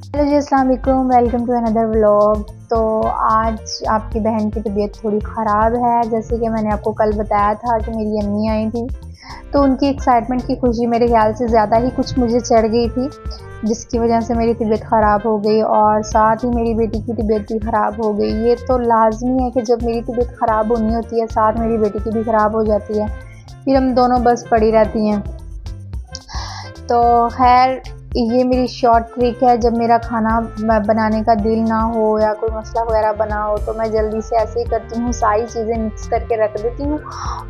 Hello ji, अस्सलाम वालेकुम। Welcome to another vlog. तो आज आपकी बहन की तबीयत थोड़ी ख़राब है। जैसे कि मैंने आपको कल बताया था कि मेरी अम्मी आई थी, तो उनकी एक्साइटमेंट की खुशी मेरे ख़्याल से ज़्यादा ही कुछ मुझे चढ़ गई थी, जिसकी वजह से मेरी तबीयत ख़राब हो गई और साथ ही मेरी बेटी की तबीयत भी ख़राब हो गई। ये तो लाज़मी है कि जब मेरी तबीयत ख़राब होनी होती है, साथ मेरी बेटी की भी ख़राब हो जाती है, फिर हम दोनों बस पड़ी रहती हैं। तो खैर, ये मेरी शॉर्ट ट्रिक है। जब मेरा खाना बनाने का दिल ना हो या कोई मसला वगैरह बना हो, तो मैं जल्दी से ऐसे ही करती हूँ, सारी चीज़ें मिक्स करके रख देती हूँ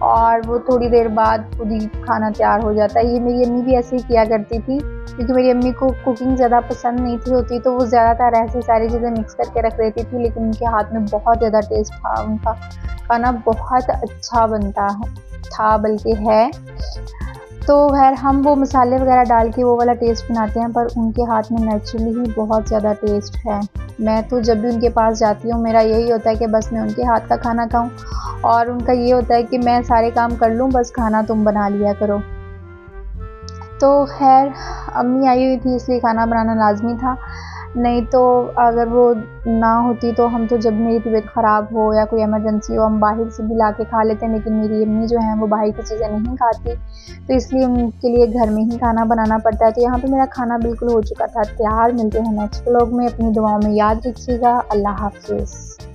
और वो थोड़ी देर बाद खुद ही खाना तैयार हो जाता है। ये मेरी अम्मी भी ऐसे ही किया करती थी, क्योंकि मेरी अम्मी को कुकिंग ज़्यादा पसंद नहीं थी होती, तो वो ज़्यादातर ऐसी सारी चीज़ें मिक्स करके रख देती थी। लेकिन उनके हाथ में बहुत ज़्यादा टेस्ट था, उनका खाना बहुत अच्छा बनता था, बल्कि है। तो खैर, हम वो मसाले वगैरह डाल के वो वाला टेस्ट बनाते हैं, पर उनके हाथ में नेचुरली ही बहुत ज़्यादा टेस्ट है। मैं तो जब भी उनके पास जाती हूँ, मेरा यही होता है कि बस मैं उनके हाथ का खाना खाऊँ, और उनका ये होता है कि मैं सारे काम कर लूँ, बस खाना तुम बना लिया करो। तो खैर, अम्मी आई हुई थी इसलिए खाना बनाना लाज़मी था, नहीं तो अगर वो ना होती तो हम तो, जब मेरी तबीयत ख़राब हो या कोई इमरजेंसी हो, हम बाहर से भी ला के खा लेते हैं। लेकिन मेरी अम्मी जो हैं वो बाहर की चीज़ें नहीं खाती, तो इसलिए उनके लिए घर में ही खाना बनाना पड़ता है। तो यहाँ पे मेरा खाना बिल्कुल हो चुका था तैयार। मिलते हैं नेक्स्ट व्लॉग में। अपनी दुआओं में याद रखिएगा। अल्लाह हाफ़िज़।